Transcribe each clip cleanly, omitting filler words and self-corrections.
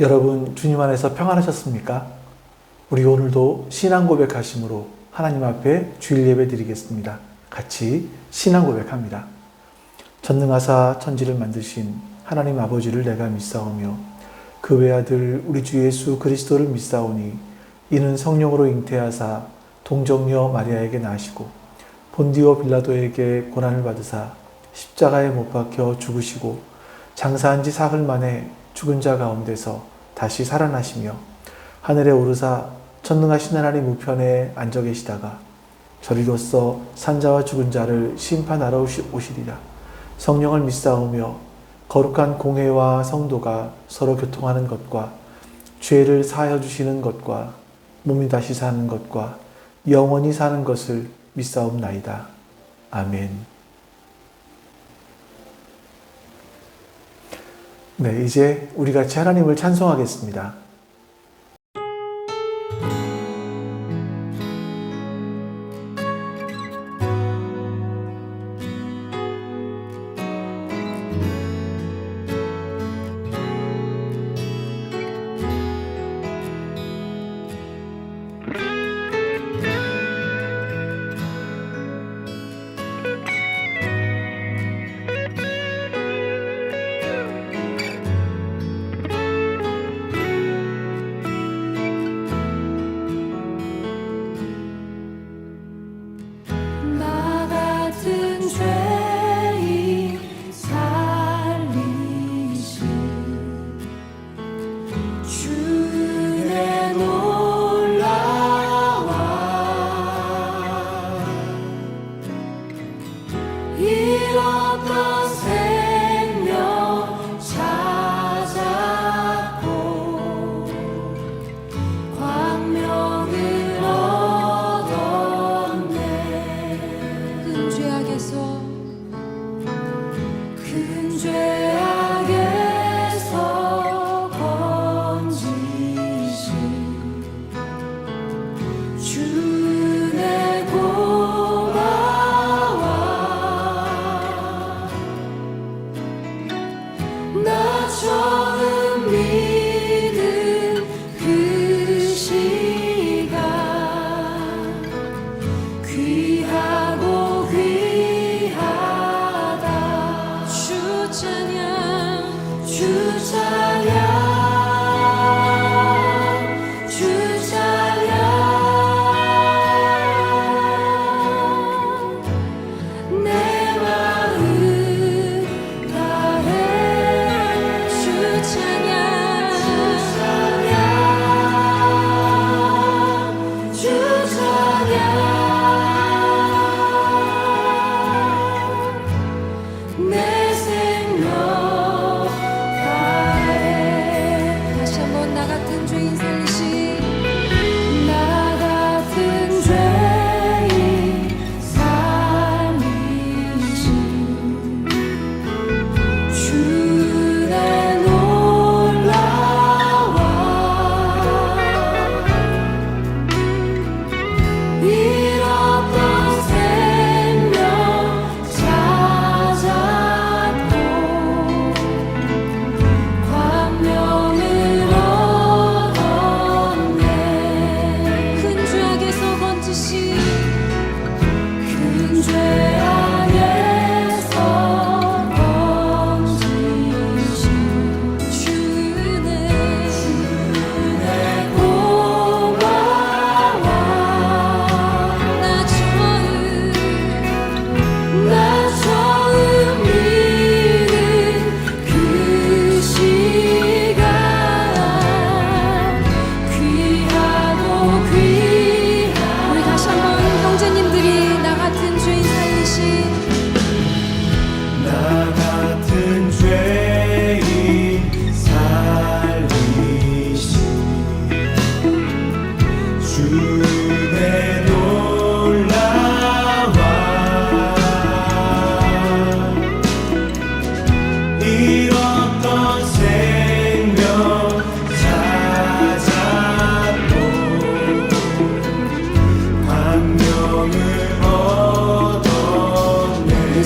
여러분 주님 안에서 평안하셨습니까? 우리 오늘도 신앙 고백하심으로 하나님 앞에 주일 예배 드리겠습니다. 같이 신앙 고백합니다. 전능하사 천지를 만드신 하나님 아버지를 내가 믿사오며 그 외아들 우리 주 예수 그리스도를 믿사오니 이는 성령으로 잉태하사 동정녀 마리아에게 나시고 본디오 빌라도에게 고난을 받으사 십자가에 못 박혀 죽으시고 장사한 지 사흘 만에 죽은 자 가운데서 다시 살아나시며 하늘에 오르사 전능하신 하나님 우편에 앉아 계시다가 저리로서 산자와 죽은 자를 심판하러 오시리라. 성령을 믿사오며 거룩한 공회와 성도가 서로 교통하는 것과 죄를 사하여 주시는 것과 몸이 다시 사는 것과 영원히 사는 것을 믿사옵나이다. 아멘. 네, 이제 우리 같이 하나님을 찬송하겠습니다.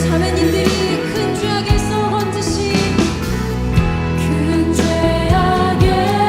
자매님들이 큰 죄악에서 건지신 큰 죄악에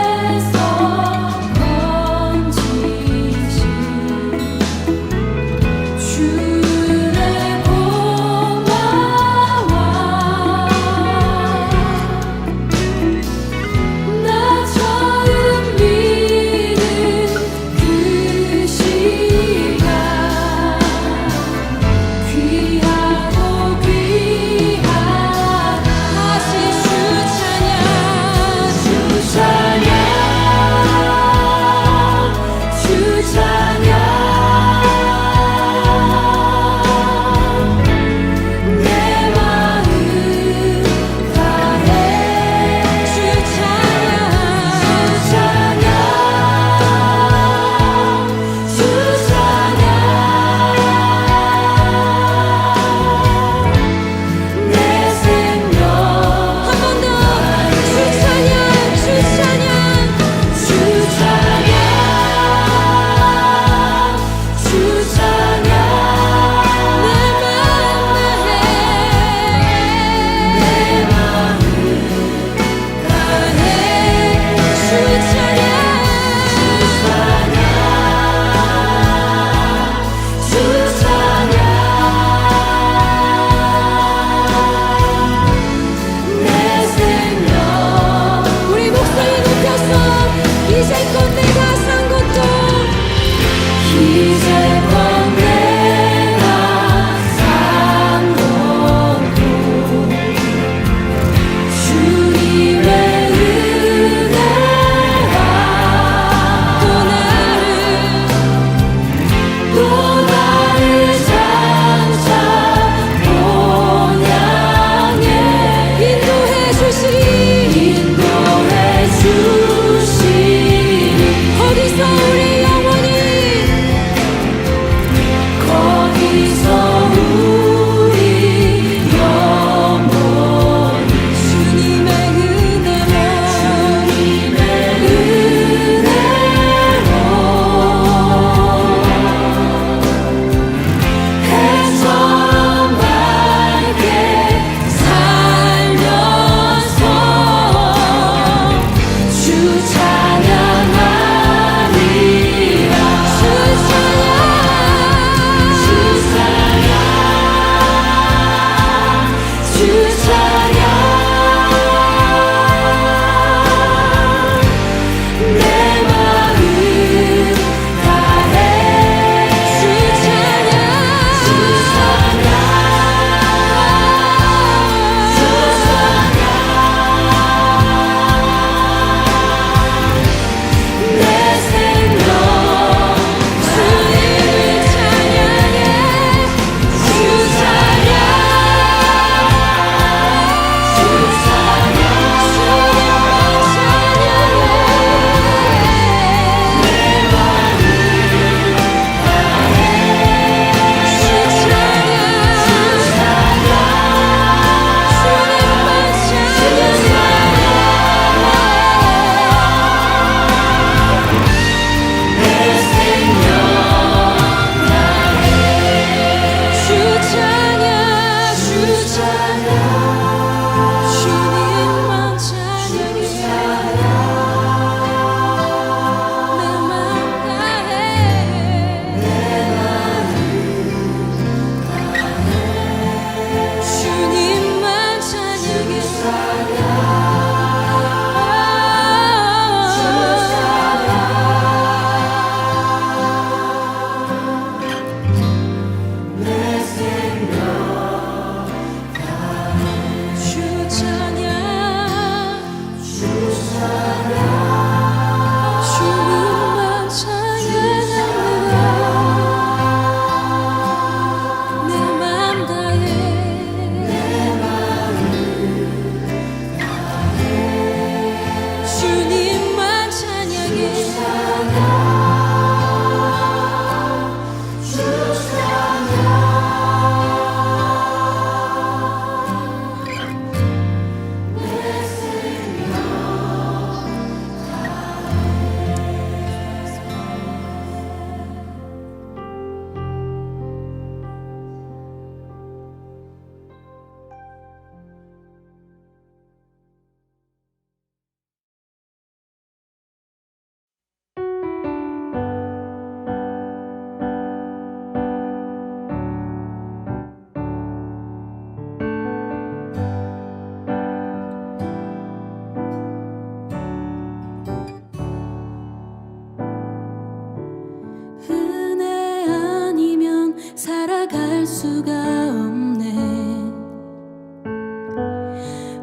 수가 없네.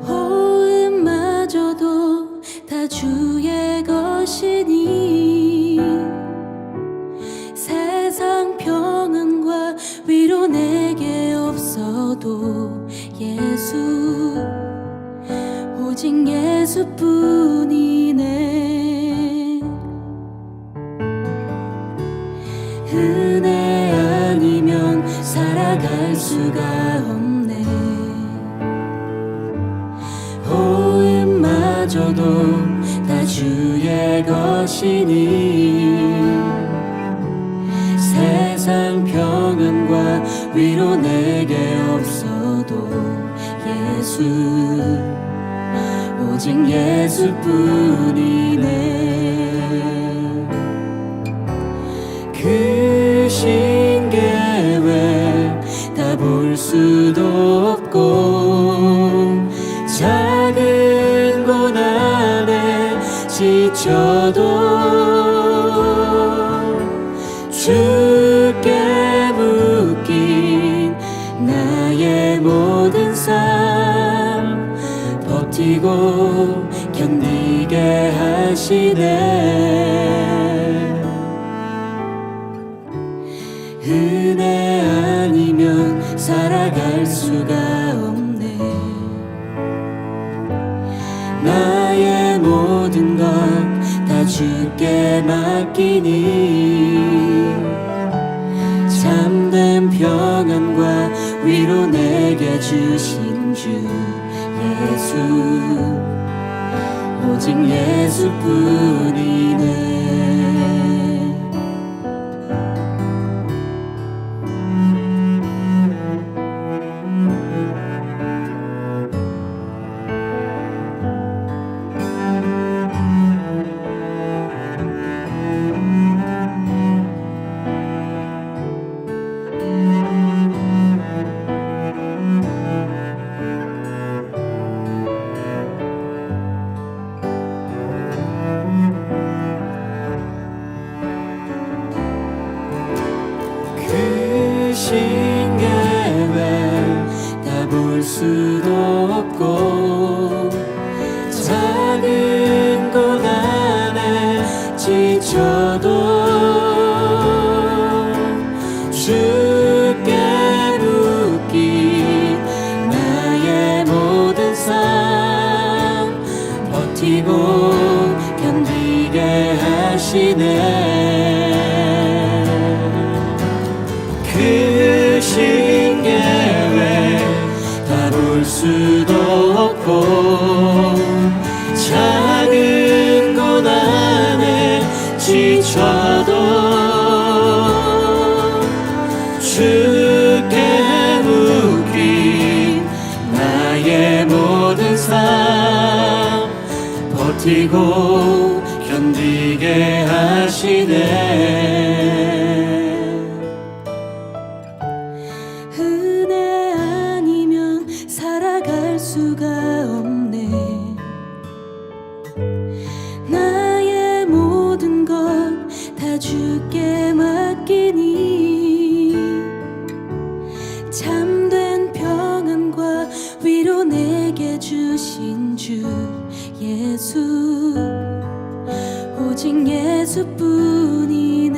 호흡마저도 다 주의 것이니 세상 평안과 위로 내게 없어도 예수, 오직 예수뿐이네. 은혜 아니면 살아갈 수가 없네. 호흡마저도 다 주의 것이니 세상 평안과 위로 내게 없어도 예수, 오직 예수뿐이네. 그 신계획 다 볼 수도 없고 작은 고난에 지쳐도 주께 묶인 나의 모든 삶 버티고 견디게 하시네. 은혜 아니면 살아갈 수가 없네. 나의 모든 것 다 주께 맡기니 참된 평안과 위로 내게 주신 주 예수, 오직 예수뿐이네. 신계획 다 볼 수도 없고 작은 고난에 지쳐도 주께 묶인 나의 모든 삶 버티고 견디게 하시네. 그 신계획 다 볼 수도 없고 작은 고난에 지쳐도 주께 묶인 나의 모든 삶 버티고 견디게 하시네. 은혜 아니면 살아갈 수가 없네. 나의 모든 것 다 주께 맡기니 참된 평안과 위로 내게 주신 주 예수, 오직 예수뿐이네.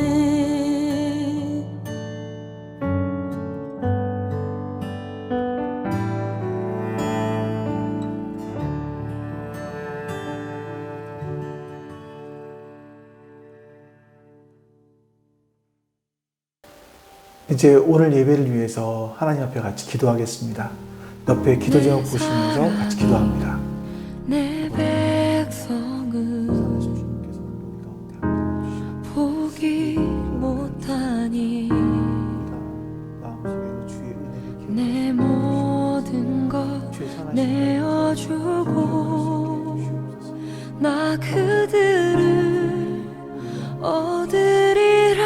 이제 오늘 예배를 위해서 하나님 앞에 같이 기도하겠습니다. 옆에 기도 제목 보시면서 같이 기도합니다. 내 백성은 포기 못하니 내 모든 것 내어주고 나 그들을 얻으리라.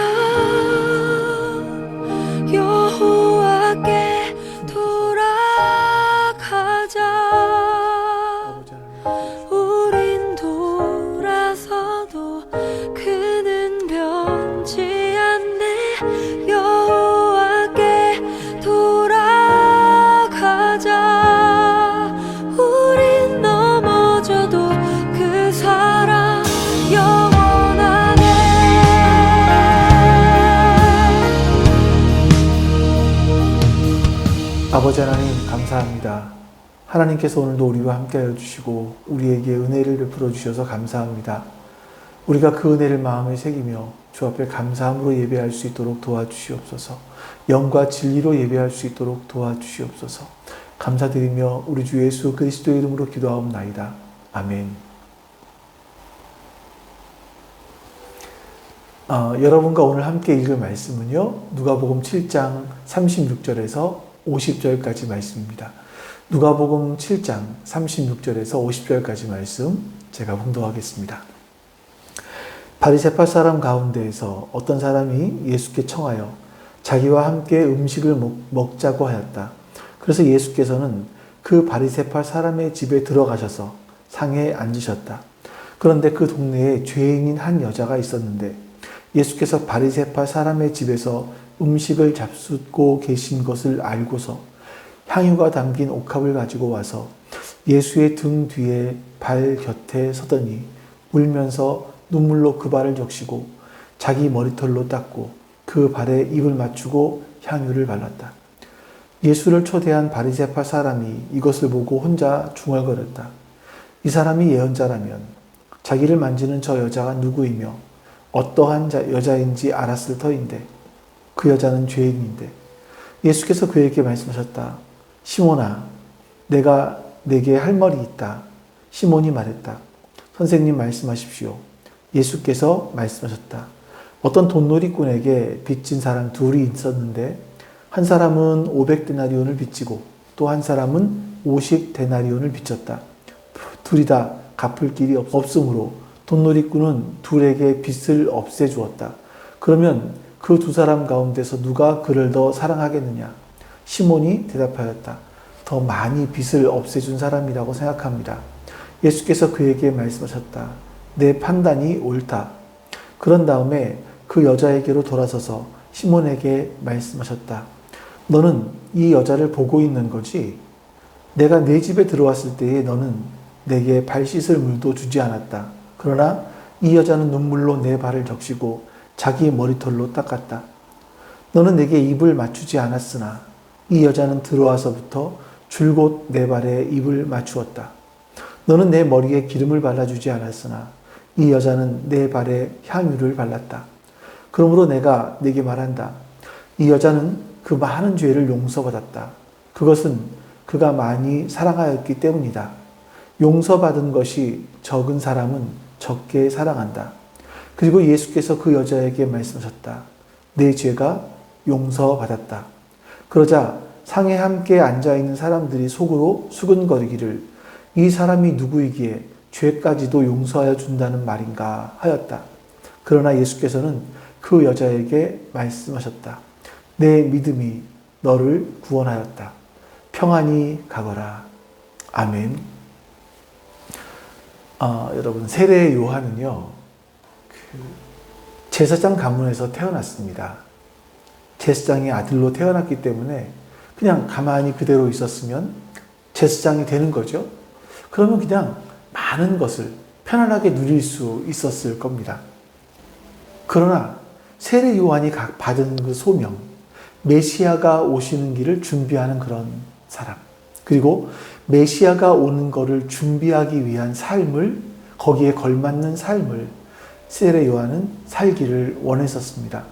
여호와께 돌아가자. 우린 돌아서도 그는 변치 않네. 여호와께 돌아가자. 아버지 하나님 감사합니다. 하나님께서 오늘도 우리와 함께하여 주시고 우리에게 은혜를 베풀어 주셔서 감사합니다. 우리가 그 은혜를 마음에 새기며 주 앞에 감사함으로 예배할 수 있도록 도와주시옵소서. 영과 진리로 예배할 수 있도록 도와주시옵소서. 감사드리며 우리 주 예수 그리스도의 이름으로 기도하옵나이다. 아멘. 여러분과 오늘 함께 읽을 말씀은요, 누가복음 7장 36절에서 50절까지 말씀입니다. 누가복음 7장 36절에서 50절까지 말씀 제가 봉독하겠습니다. 바리새파 사람 가운데에서 어떤 사람이 예수께 청하여 자기와 함께 음식을 먹자고 하였다. 그래서 예수께서는 그 바리새파 사람의 집에 들어가셔서 상에 앉으셨다. 그런데 그 동네에 죄인인 한 여자가 있었는데 예수께서 바리새파 사람의 집에서 음식을 잡수고 계신 것을 알고서 향유가 담긴 옥합을 가지고 와서 예수의 등 뒤에 발 곁에 서더니 울면서 눈물로 그 발을 적시고 자기 머리털로 닦고 그 발에 입을 맞추고 향유를 발랐다. 예수를 초대한 바리새파 사람이 이것을 보고 혼자 중얼거렸다. 이 사람이 예언자라면 자기를 만지는 저 여자가 누구이며 어떠한 여자인지 알았을 터인데 그 여자는 죄인인데 예수께서 그에게 말씀하셨다. 시몬아, 내가 내게 할 말이 있다. 시몬이 말했다. 선생님 말씀하십시오. 예수께서 말씀하셨다. 어떤 돈놀이꾼에게 빚진 사람 둘이 있었는데 한 사람은 500데나리온을 빚지고 또 한 사람은 50데나리온을 빚졌다. 둘이 다 갚을 길이 없으므로 돈놀이꾼은 둘에게 빚을 없애주었다. 그러면 그 두 사람 가운데서 누가 그를 더 사랑하겠느냐? 시몬이 대답하였다. 더 많이 빚을 없애준 사람이라고 생각합니다. 예수께서 그에게 말씀하셨다. 내 판단이 옳다. 그런 다음에 그 여자에게로 돌아서서 시몬에게 말씀하셨다. 너는 이 여자를 보고 있는 거지? 내가 네 집에 들어왔을 때에 너는 내게 발 씻을 물도 주지 않았다. 그러나 이 여자는 눈물로 내 발을 적시고 자기 머리털로 닦았다. 너는 내게 입을 맞추지 않았으나 이 여자는 들어와서부터 줄곧 내 발에 입을 맞추었다. 너는 내 머리에 기름을 발라주지 않았으나 이 여자는 내 발에 향유를 발랐다. 그러므로 내가 네게 말한다. 이 여자는 그 많은 죄를 용서받았다. 그것은 그가 많이 사랑하였기 때문이다. 용서받은 것이 적은 사람은 적게 사랑한다. 그리고 예수께서 그 여자에게 말씀하셨다. 내 죄가 용서받았다. 그러자 상에 함께 앉아있는 사람들이 속으로 수근거리기를 이 사람이 누구이기에 죄까지도 용서하여 준다는 말인가 하였다. 그러나 예수께서는 그 여자에게 말씀하셨다. 내 믿음이 너를 구원하였다. 평안히 가거라. 아멘. 여러분, 세례 요한은요, 제사장 가문에서 태어났습니다. 제사장의 아들로 태어났기 때문에 그냥 가만히 그대로 있었으면 제사장이 되는 거죠. 그러면 그냥 많은 것을 편안하게 누릴 수 있었을 겁니다. 그러나 세례 요한이 받은 그 소명, 메시아가 오시는 길을 준비하는 그런 사람, 그리고 메시아가 오는 것을 준비하기 위한 삶을, 거기에 걸맞는 삶을 세례 요한은 살기를 원했었습니다.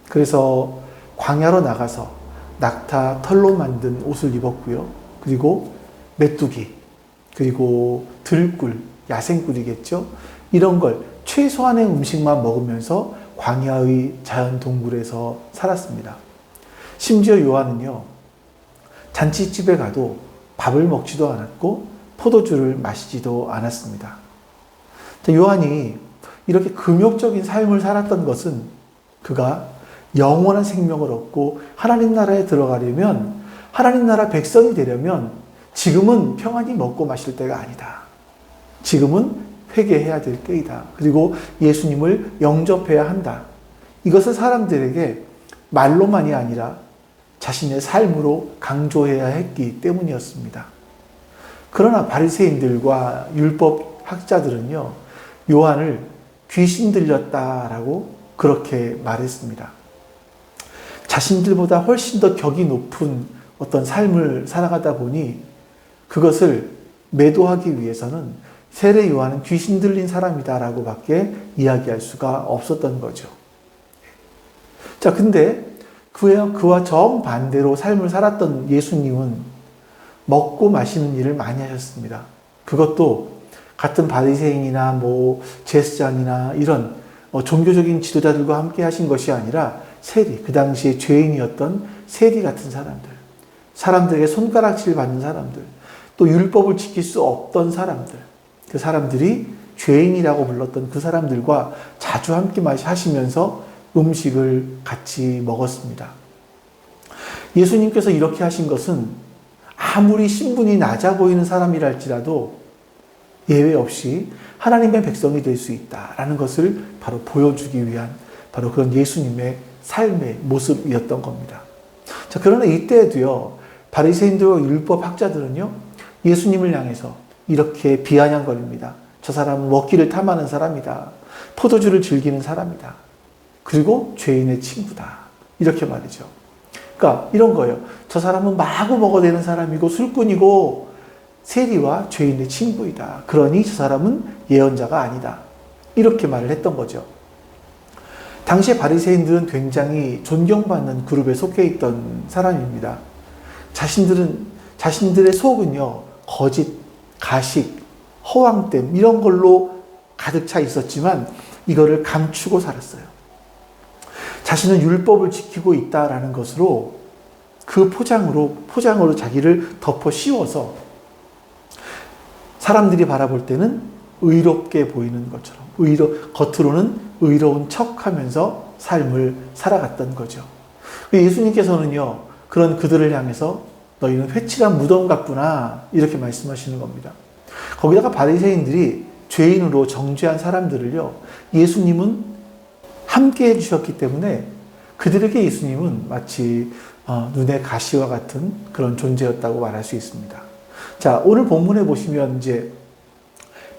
그래서 광야로 나가서 낙타 털로 만든 옷을 입었고요. 그리고 메뚜기, 그리고 들꿀, 야생꿀이겠죠. 이런 걸 최소한의 음식만 먹으면서 광야의 자연 동굴에서 살았습니다. 심지어 요한은요, 잔치집에 가도 밥을 먹지도 않았고 포도주를 마시지도 않았습니다. 요한이 이렇게 금욕적인 삶을 살았던 것은 그가 영원한 생명을 얻고 하나님 나라에 들어가려면, 하나님 나라 백성이 되려면 지금은 평안히 먹고 마실 때가 아니다. 지금은 회개해야 될 때이다. 그리고 예수님을 영접해야 한다. 이것을 사람들에게 말로만이 아니라 자신의 삶으로 강조해야 했기 때문이었습니다. 그러나 바리새인들과 율법 학자들은요, 요한을 귀신 들렸다라고 그렇게 말했습니다. 자신들보다 훨씬 더 격이 높은 어떤 삶을 살아가다 보니 그것을 매도하기 위해서는 세례 요한은 귀신 들린 사람이다라고 밖에 이야기할 수가 없었던 거죠. 자, 근데 그와 정반대로 삶을 살았던 예수님은 먹고 마시는 일을 많이 하셨습니다. 그것도 같은 바리새인이나 제사장이나 이런 종교적인 지도자들과 함께 하신 것이 아니라 세리, 그 당시에 죄인이었던 세리 같은 사람들에게 손가락질 받는 사람들, 또 율법을 지킬 수 없던 사람들, 그 사람들이 죄인이라고 불렀던 그 사람들과 자주 함께 하시면서 음식을 같이 먹었습니다. 예수님께서 이렇게 하신 것은 아무리 신분이 낮아 보이는 사람이랄지라도 예외 없이 하나님의 백성이 될 수 있다라는 것을 바로 보여주기 위한 바로 그런 예수님의 삶의 모습이었던 겁니다. 자, 그러나 이때에도요, 바리새인들과 율법 학자들은요, 예수님을 향해서 이렇게 비아냥거립니다. 저 사람은 먹기를 탐하는 사람이다. 포도주를 즐기는 사람이다. 그리고 죄인의 친구다. 이렇게 말이죠. 그러니까 이런 거예요. 저 사람은 마구 먹어대는 사람이고 술꾼이고 세리와 죄인의 친구이다. 그러니 저 사람은 예언자가 아니다. 이렇게 말을 했던 거죠. 당시에 바리새인들은 굉장히 존경받는 그룹에 속해 있던 사람입니다. 자신들의 속은요, 거짓, 가식, 허황됨 이런 걸로 가득 차 있었지만 이거를 감추고 살았어요. 자신은 율법을 지키고 있다라는 것으로 그 포장으로 자기를 덮어 씌워서 사람들이 바라볼 때는 의롭게 보이는 것처럼 겉으로는 의로운 척하면서 삶을 살아갔던 거죠. 예수님께서는요, 그런 그들을 향해서 너희는 회칠한 무덤 같구나 이렇게 말씀하시는 겁니다. 거기다가 바리새인들이 죄인으로 정죄한 사람들을요, 예수님은 함께 해주셨기 때문에 그들에게 예수님은 마치 눈의 가시와 같은 그런 존재였다고 말할 수 있습니다. 자, 오늘 본문에 보시면 이제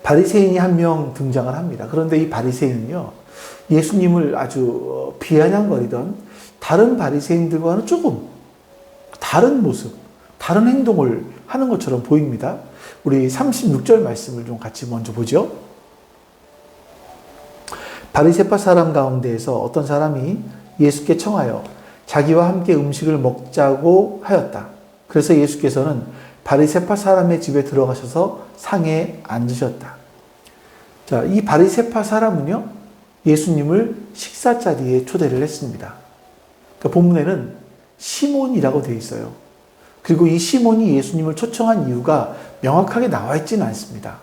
바리새인이 한 명 등장을 합니다. 그런데 이 바리새인은요, 예수님을 아주 비아냥거리던 다른 바리새인들과는 조금 다른 모습, 다른 행동을 하는 것처럼 보입니다. 우리 36절 말씀을 좀 같이 먼저 보죠. 바리새파 사람 가운데에서 어떤 사람이 예수께 청하여 자기와 함께 음식을 먹자고 하였다. 그래서 예수께서는 바리새파 사람의 집에 들어가셔서 상에 앉으셨다. 자, 이 바리새파 사람은요, 예수님을 식사 자리에 초대를 했습니다. 그러니까 본문에는 시몬이라고 되어 있어요. 그리고 이 시몬이 예수님을 초청한 이유가 명확하게 나와 있지는 않습니다.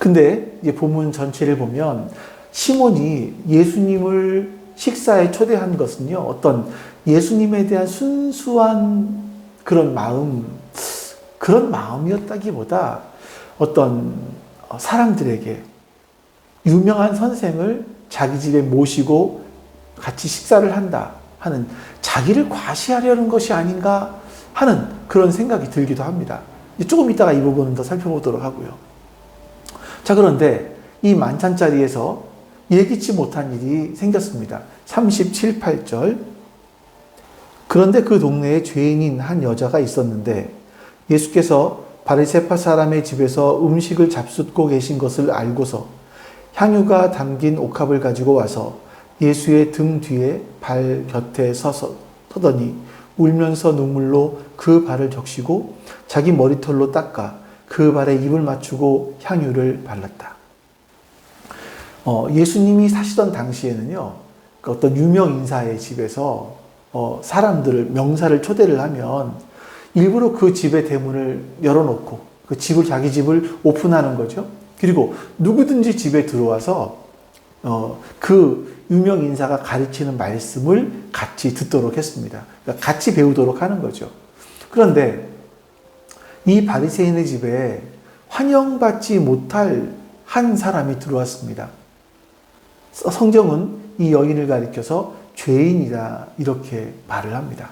근데 이제 본문 전체를 보면 시몬이 예수님을 식사에 초대한 것은요, 어떤 예수님에 대한 순수한 그런 마음이었다기보다 어떤 사람들에게 유명한 선생을 자기 집에 모시고 같이 식사를 한다 하는, 자기를 과시하려는 것이 아닌가 하는 그런 생각이 들기도 합니다. 조금 이따가 이 부분은 더 살펴보도록 하고요. 자, 그런데 이 만찬 자리에서 예기치 못한 일이 생겼습니다. 37, 8절. 그런데 그 동네에 죄인인 한 여자가 있었는데 예수께서 바리새파 사람의 집에서 음식을 잡숫고 계신 것을 알고서 향유가 담긴 옥합을 가지고 와서 예수의 등 뒤에 발 곁에 서더니 울면서 눈물로 그 발을 적시고 자기 머리털로 닦아 그 발에 입을 맞추고 향유를 발랐다. 예수님이 사시던 당시에는요, 어떤 유명 인사의 집에서 사람들을, 명사를 초대를 하면 일부러 그 집의 대문을 열어놓고 그 집을, 자기 집을 오픈하는 거죠. 그리고 누구든지 집에 들어와서 그 유명 인사가 가르치는 말씀을 같이 듣도록 했습니다. 그러니까 같이 배우도록 하는 거죠. 그런데 이 바리새인의 집에 환영받지 못할 한 사람이 들어왔습니다. 성경은 이 여인을 가리켜서 죄인이다 이렇게 말을 합니다.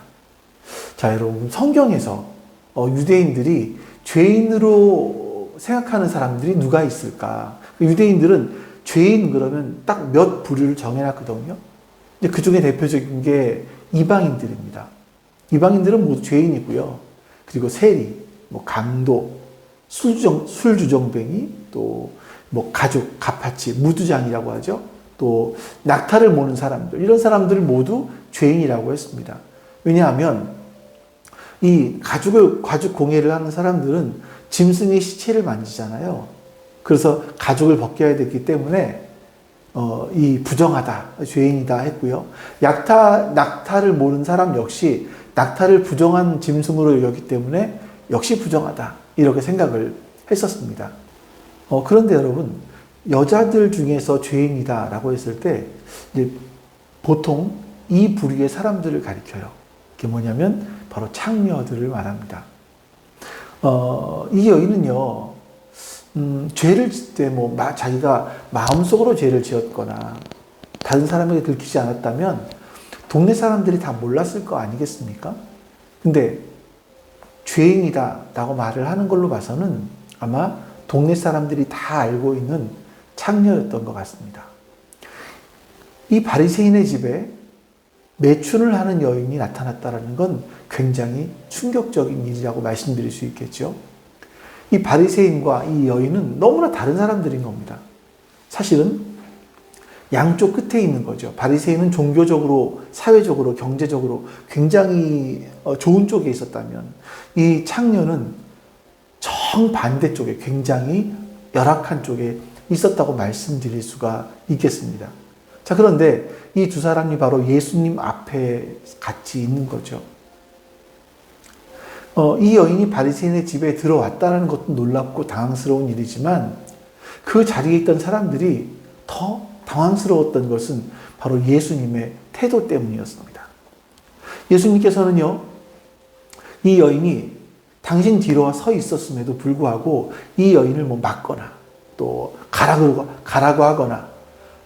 자, 여러분, 성경에서 유대인들이 죄인으로 생각하는 사람들이 누가 있을까? 유대인들은 죄인 그러면 딱 몇 부류를 정해놨거든요. 그 중에 대표적인 게 이방인들입니다. 이방인들은 모두 죄인이고요. 그리고 세리, 뭐 강도, 술주정뱅이, 또 뭐 가죽, 가파치, 무두장이라고 하죠. 또 낙타를 모는 사람들, 이런 사람들을 모두 죄인이라고 했습니다. 왜냐하면 이 가죽 공예를 하는 사람들은 짐승의 시체를 만지잖아요. 그래서 가죽을 벗겨야 되기 때문에 이 부정하다, 죄인이다 했고요. 낙타를 모는 사람 역시 낙타를 부정한 짐승으로 여기기 때문에 역시 부정하다, 이렇게 생각을 했었습니다. 그런데 여러분, 여자들 중에서 죄인이다라고 했을 때 이제 보통 이 부류의 사람들을 가리켜요. 그게 뭐냐면 바로 창녀들을 말합니다. 이 여인은요, 죄를 짓 때 뭐 자기가 마음속으로 죄를 지었거나 다른 사람에게 들키지 않았다면 동네 사람들이 다 몰랐을 거 아니겠습니까? 근데 죄인이다라고 말을 하는 걸로 봐서는 아마 동네 사람들이 다 알고 있는 창녀였던 것 같습니다. 이 바리새인의 집에 매춘을 하는 여인이 나타났다는 건 굉장히 충격적인 일이라고 말씀드릴 수 있겠죠. 이 바리새인과 이 여인은 너무나 다른 사람들인 겁니다. 사실은 양쪽 끝에 있는 거죠. 바리새인은 종교적으로, 사회적으로, 경제적으로 굉장히 좋은 쪽에 있었다면 이 창녀는 정반대 쪽에, 굉장히 열악한 쪽에 있었다고 말씀드릴 수가 있겠습니다. 자, 그런데 이 두 사람이 바로 예수님 앞에 같이 있는 거죠. 이 여인이 바리새인의 집에 들어왔다는 것도 놀랍고 당황스러운 일이지만 그 자리에 있던 사람들이 더 당황스러웠던 것은 바로 예수님의 태도 때문이었습니다. 예수님께서는요, 이 여인이 당신 뒤로 서 있었음에도 불구하고 이 여인을 뭐 막거나 또 가라고 하거나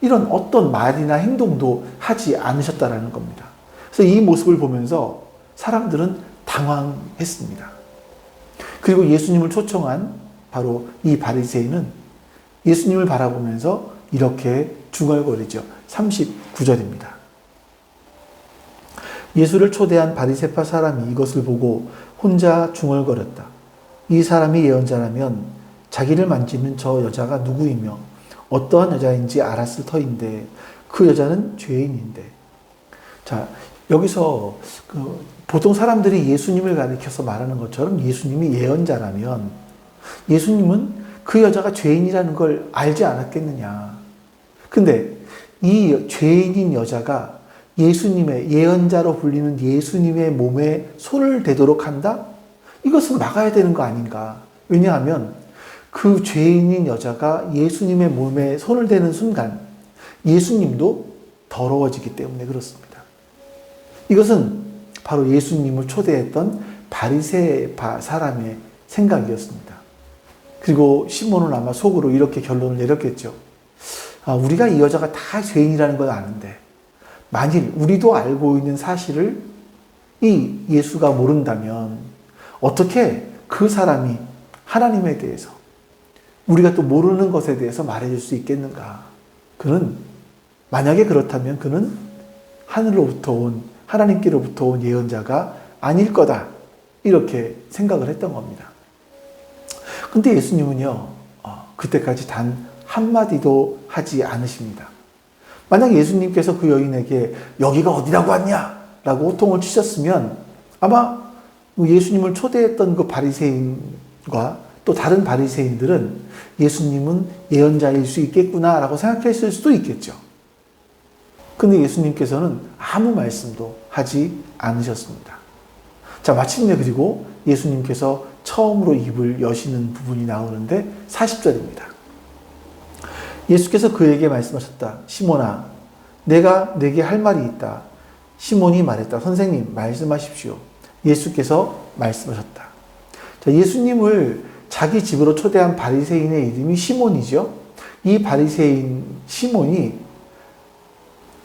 이런 어떤 말이나 행동도 하지 않으셨다라는 겁니다. 그래서 이 모습을 보면서 사람들은 당황했습니다. 그리고 예수님을 초청한 바로 이 바리새인은 예수님을 바라보면서 이렇게 중얼거리죠. 39절입니다. 예수를 초대한 바리새파 사람이 이것을 보고 혼자 중얼거렸다. 이 사람이 예언자라면 자기를 만지는 저 여자가 누구이며 어떠한 여자인지 알았을 터인데 그 여자는 죄인인데. 자, 여기서 보통 사람들이 예수님을 가리켜서 말하는 것처럼 예수님이 예언자라면 예수님은 그 여자가 죄인이라는 걸 알지 않았겠느냐. 근데 이 죄인인 여자가 예수님의, 예언자로 불리는 예수님의 몸에 손을 대도록 한다? 이것은 막아야 되는 거 아닌가. 왜냐하면 그 죄인인 여자가 예수님의 몸에 손을 대는 순간 예수님도 더러워지기 때문에 그렇습니다. 이것은 바로 예수님을 초대했던 바리새파 사람의 생각이었습니다. 그리고 시몬은 아마 속으로 이렇게 결론을 내렸겠죠. 우리가 이 여자가 다 죄인이라는 걸 아는데 만일 우리도 알고 있는 사실을 이 예수가 모른다면 어떻게 그 사람이 하나님에 대해서 우리가 또 모르는 것에 대해서 말해줄 수 있겠는가? 그는 만약에 그렇다면 그는 하늘로부터 온 하나님께로부터 온 예언자가 아닐 거다. 이렇게 생각을 했던 겁니다. 근데 예수님은요, 그때까지 단 한마디도 하지 않으십니다. 만약 예수님께서 그 여인에게 여기가 어디라고 왔냐? 라고 호통을 치셨으면 아마 예수님을 초대했던 그 바리새인과 또 다른 바리새인들은 예수님은 예언자일 수 있겠구나 라고 생각했을 수도 있겠죠. 근데 예수님께서는 아무 말씀도 하지 않으셨습니다. 자, 마침내 그리고 예수님께서 처음으로 입을 여시는 부분이 나오는데 40절입니다. 예수께서 그에게 말씀하셨다. 시몬아, 내가 네게 할 말이 있다. 시몬이 말했다. 선생님, 말씀하십시오. 예수께서 말씀하셨다. 자, 예수님을 자기 집으로 초대한 바리새인의 이름이 시몬이죠. 이 바리새인 시몬이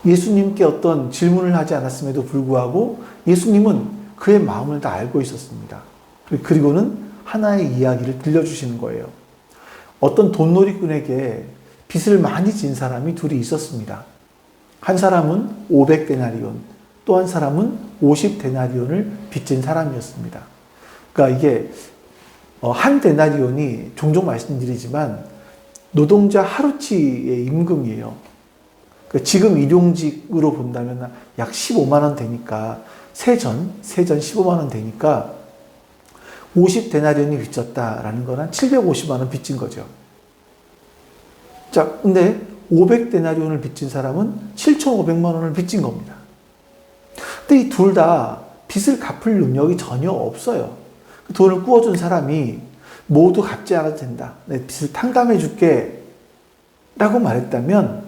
예수님께 어떤 질문을 하지 않았음에도 불구하고 예수님은 그의 마음을 다 알고 있었습니다. 그리고는 하나의 이야기를 들려주시는 거예요. 어떤 돈놀이꾼에게 빚을 많이 진 사람이 둘이 있었습니다. 한 사람은 500데나리온, 또 한 사람은 50데나리온을 빚진 사람이었습니다. 그러니까 이게 한 데나리온이 종종 말씀드리지만 노동자 하루치의 임금이에요. 그러니까 지금 일용직으로 본다면 약 15만 원 되니까 세전 15만 원 되니까 50데나리온이 빚졌다라는 건 한 750만 원 빚진 거죠. 자, 근데 500데나리온을 빚진 사람은 7,500만 원을 빚진 겁니다. 근데 이 둘 다 빚을 갚을 능력이 전혀 없어요. 그 돈을 꾸어준 사람이 모두 갚지 않아도 된다. 내 빚을 탕감해 줄게. 라고 말했다면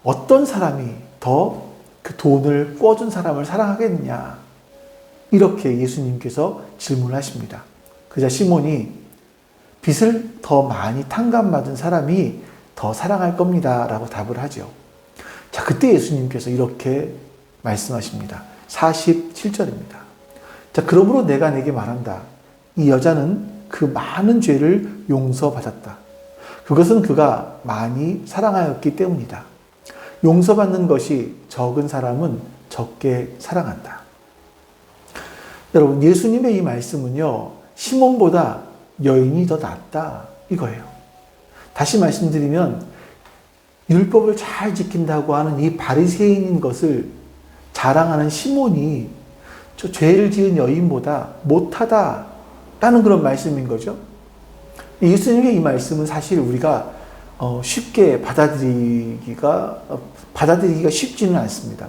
어떤 사람이 더 그 돈을 꾸어준 사람을 사랑하겠느냐. 이렇게 예수님께서 질문하십니다. 그자 시몬이 빚을 더 많이 탕감받은 사람이 더 사랑할 겁니다. 라고 답을 하죠. 자, 그때 예수님께서 이렇게 말씀하십니다. 47절입니다. 자, 그러므로 내가 네게 말한다. 이 여자는 그 많은 죄를 용서받았다. 그것은 그가 많이 사랑하였기 때문이다. 용서받는 것이 적은 사람은 적게 사랑한다. 여러분, 예수님의 이 말씀은요, 시몬보다 여인이 더 낫다 이거예요. 다시 말씀드리면 율법을 잘 지킨다고 하는 이 바리새인인 것을 자랑하는 시몬이 저 죄를 지은 여인보다 못하다라는 그런 말씀인 거죠. 예수님의 이 말씀은 사실 우리가 쉽게 받아들이기가 쉽지는 않습니다.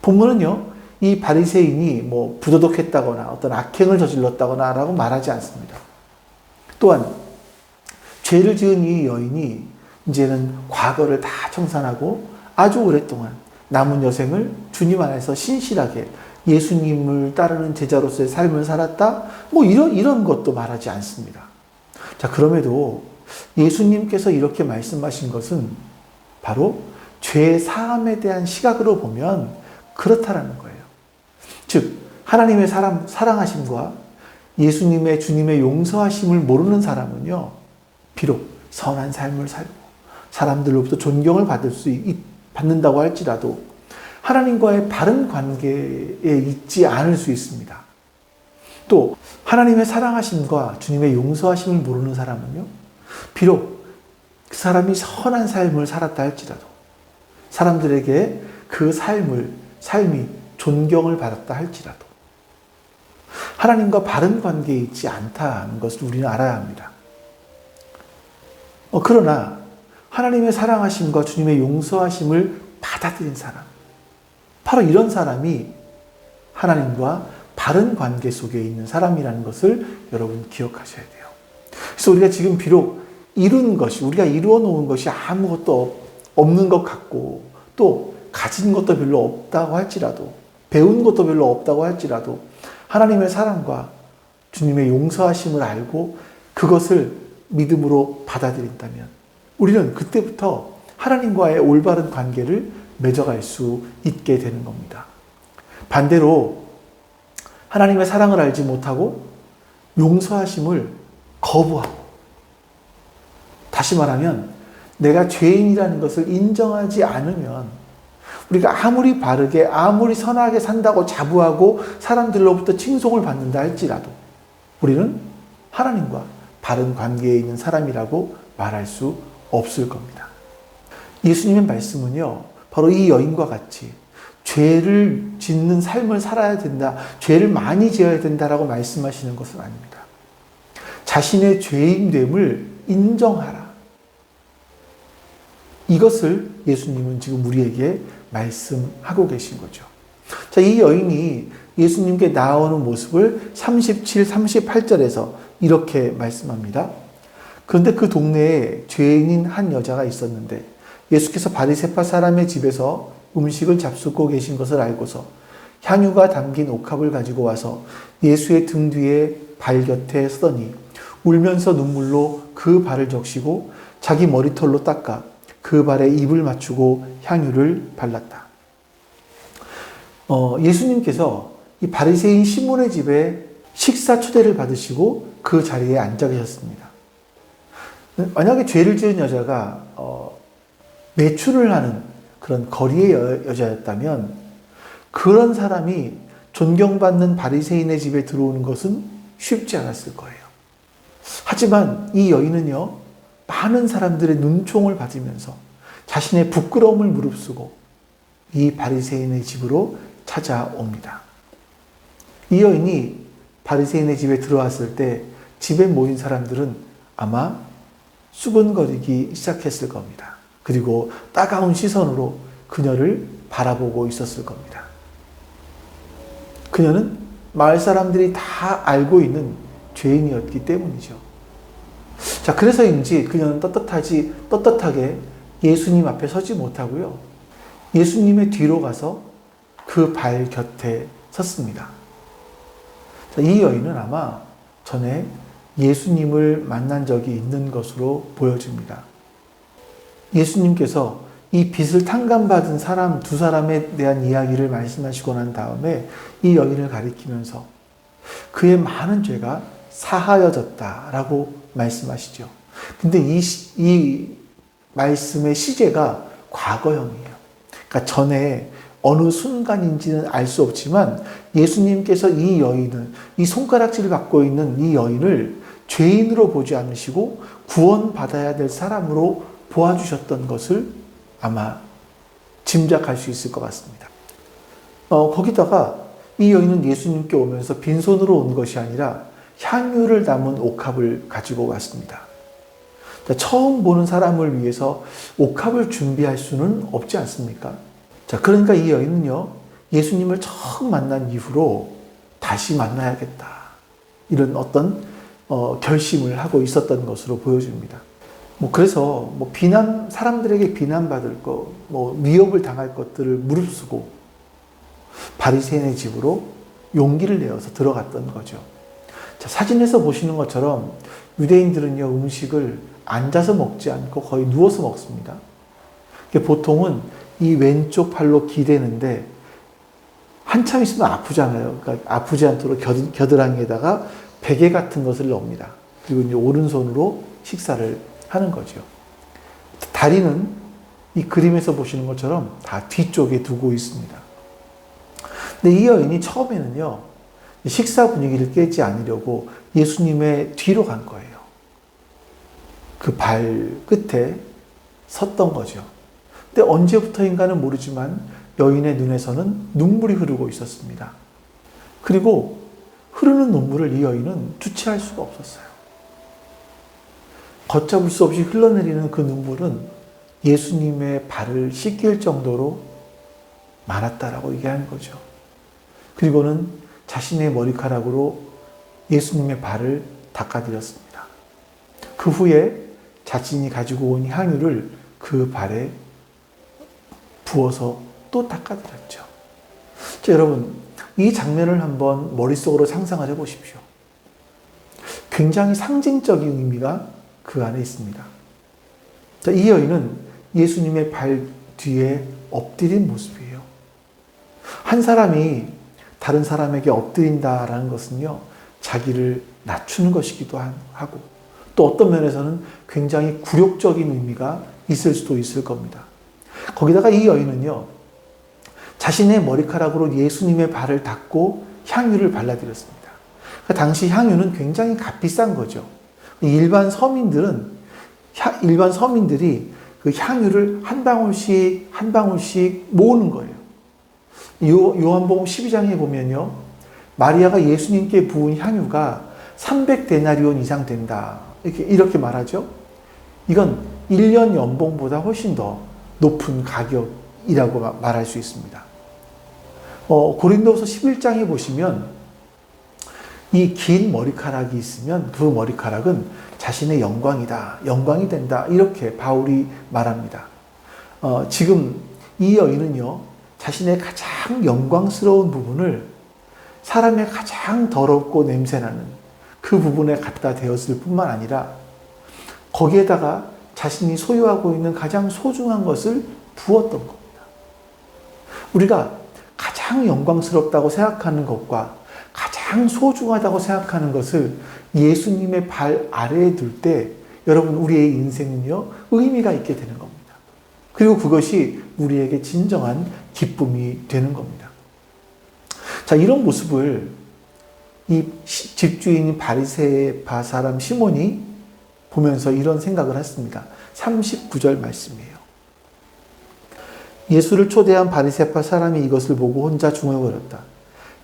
본문은요, 이 바리새인이 뭐 부도덕했다거나 어떤 악행을 저질렀다거나라고 말하지 않습니다. 또한 죄를 지은 이 여인이 이제는 과거를 다 청산하고 아주 오랫동안 남은 여생을 주님 안에서 신실하게 예수님을 따르는 제자로서의 삶을 살았다. 뭐 이런 것도 말하지 않습니다. 자, 그럼에도 예수님께서 이렇게 말씀하신 것은 바로 죄 사함에 대한 시각으로 보면 그렇다라는 거예요. 즉, 하나님의 사랑하심과 예수님의 주님의 용서하심을 모르는 사람은요, 비록 선한 삶을 살고 사람들로부터 존경을 받는다고 할지라도 하나님과의 바른 관계에 있지 않을 수 있습니다. 또 하나님의 사랑하심과 주님의 용서하심을 모르는 사람은요, 비록 그 사람이 선한 삶을 살았다 할지라도 사람들에게 그 삶이 존경을 받았다 할지라도 하나님과 바른 관계에 있지 않다는 것을 우리는 알아야 합니다. 그러나 하나님의 사랑하심과 주님의 용서하심을 받아들인 사람, 바로 이런 사람이 하나님과 바른 관계 속에 있는 사람이라는 것을 여러분 기억하셔야 돼요. 그래서 우리가 지금 비록 우리가 이루어 놓은 것이 아무것도 없는 것 같고, 또 가진 것도 별로 없다고 할지라도, 배운 것도 별로 없다고 할지라도, 하나님의 사랑과 주님의 용서하심을 알고 그것을 믿음으로 받아들인다면, 우리는 그때부터 하나님과의 올바른 관계를 맺어갈 수 있게 되는 겁니다. 반대로 하나님의 사랑을 알지 못하고 용서하심을 거부하고, 다시 말하면 내가 죄인이라는 것을 인정하지 않으면 우리가 아무리 바르게 아무리 선하게 산다고 자부하고 사람들로부터 칭송을 받는다 할지라도 우리는 하나님과 바른 관계에 있는 사람이라고 말할 수 없을 겁니다. 예수님의 말씀은요, 바로 이 여인과 같이 죄를 짓는 삶을 살아야 된다, 죄를 많이 지어야 된다라고 말씀하시는 것은 아닙니다. 자신의 죄인됨을 인정하라. 이것을 예수님은 지금 우리에게 말씀하고 계신 거죠. 자, 이 여인이 예수님께 나오는 모습을 37, 38절에서 이렇게 말씀합니다. 그런데 그 동네에 죄인인 한 여자가 있었는데 예수께서 바리새파 사람의 집에서 음식을 잡수고 계신 것을 알고서 향유가 담긴 옥합을 가지고 와서 예수의 등 뒤에 발 곁에 서더니 울면서 눈물로 그 발을 적시고 자기 머리털로 닦아 그 발에 입을 맞추고 향유를 발랐다. 예수님께서 이 바리새인 시몬의 집에 식사 초대를 받으시고 그 자리에 앉아 계셨습니다. 만약에 죄를 지은 여자가 매출을 하는 그런 거리의 여자였다면 그런 사람이 존경받는 바리새인의 집에 들어오는 것은 쉽지 않았을 거예요. 하지만 이 여인은요, 많은 사람들의 눈총을 받으면서 자신의 부끄러움을 무릅쓰고 이 바리새인의 집으로 찾아옵니다. 이 여인이 바리새인의 집에 들어왔을 때 집에 모인 사람들은 아마 수근거리기 시작했을 겁니다. 그리고 따가운 시선으로 그녀를 바라보고 있었을 겁니다. 그녀는 마을 사람들이 다 알고 있는 죄인이었기 때문이죠. 자, 그래서인지 그녀는 떳떳하게 예수님 앞에 서지 못하고요. 예수님의 뒤로 가서 그 발 곁에 섰습니다. 자, 이 여인은 아마 전에 예수님을 만난 적이 있는 것으로 보여집니다. 예수님께서 이 빚을 탕감받은 사람 두 사람에 대한 이야기를 말씀하시고 난 다음에 이 여인을 가리키면서 그의 많은 죄가 사하여졌다라고 말씀하시죠. 근데 이 말씀의 시제가 과거형이에요. 그러니까 전에 어느 순간인지는 알 수 없지만 예수님께서 이 여인을, 이 손가락질을 받고 있는 이 여인을 죄인으로 보지 않으시고 구원받아야 될 사람으로 보아주셨던 것을 아마 짐작할 수 있을 것 같습니다. 거기다가 이 여인은 예수님께 오면서 빈손으로 온 것이 아니라 향유를 담은 옥합을 가지고 왔습니다. 처음 보는 사람을 위해서 옥합을 준비할 수는 없지 않습니까? 자, 그러니까 이 여인은요, 예수님을 처음 만난 이후로 다시 만나야겠다. 이런 어떤 결심을 하고 있었던 것으로 보여집니다. 그래서 사람들에게 비난받을 것, 위협을 당할 것들을 무릅쓰고 바리새인의 집으로 용기를 내어서 들어갔던 거죠. 자, 사진에서 보시는 것처럼 유대인들은요, 음식을 앉아서 먹지 않고 거의 누워서 먹습니다. 보통은 이 왼쪽 팔로 기대는데 한참 있으면 아프잖아요. 그러니까 아프지 않도록 겨드랑이에다가 베개 같은 것을 넣습니다. 그리고 이제 오른손으로 식사를 하는 거죠. 다리는 이 그림에서 보시는 것처럼 다 뒤쪽에 두고 있습니다. 근데 이 여인이 처음에는요, 식사 분위기를 깨지 않으려고 예수님의 뒤로 간 거예요. 그 발 끝에 섰던 거죠. 근데 언제부터인가는 모르지만 여인의 눈에서는 눈물이 흐르고 있었습니다. 그리고 흐르는 눈물을 이 여인은 주체할 수가 없었어요. 걷잡을 수 없이 흘러내리는 그 눈물은 예수님의 발을 씻길 정도로 많았다라고 얘기하는 거죠. 그리고는 자신의 머리카락으로 예수님의 발을 닦아드렸습니다. 그 후에 자신이 가지고 온 향유를 그 발에 부어서 또 닦아드렸죠. 자, 여러분, 이 장면을 한번 머릿속으로 상상을 해보십시오. 굉장히 상징적인 의미가 그 안에 있습니다. 자, 이 여인은 예수님의 발 뒤에 엎드린 모습이에요. 한 사람이 다른 사람에게 엎드린다라는 것은요, 자기를 낮추는 것이기도 하고, 또 어떤 면에서는 굉장히 굴욕적인 의미가 있을 수도 있을 겁니다. 거기다가 이 여인은요, 자신의 머리카락으로 예수님의 발을 닦고 향유를 발라드렸습니다. 그러니까 당시 향유는 굉장히 값비싼 거죠. 일반 서민들이 그 향유를 한 방울씩 한 방울씩 모으는 거예요. 요한복음 12장에 보면요, 마리아가 예수님께 부은 향유가 300데나리온 이상 된다. 이렇게 말하죠. 이건 1년 연봉보다 훨씬 더 높은 가격이라고 말할 수 있습니다. 고린도후서 11장에 보시면 이 긴 머리카락이 있으면 그 머리카락은 자신의 영광이다, 영광이 된다, 이렇게 바울이 말합니다. 지금 이 여인은요, 자신의 가장 영광스러운 부분을 사람의 가장 더럽고 냄새나는 그 부분에 갖다 대었을 뿐만 아니라 거기에다가 자신이 소유하고 있는 가장 소중한 것을 부었던 겁니다. 우리가 가장 영광스럽다고 생각하는 것과 가장 소중하다고 생각하는 것을 예수님의 발 아래에 둘 때 여러분, 우리의 인생은요, 의미가 있게 되는 겁니다. 그리고 그것이 우리에게 진정한 기쁨이 되는 겁니다. 자, 이런 모습을 이 집주인인 바리새파 사람 시몬이 보면서 이런 생각을 했습니다. 39절 말씀이에요. 예수를 초대한 바리새파 사람이 이것을 보고 혼자 중얼거렸다.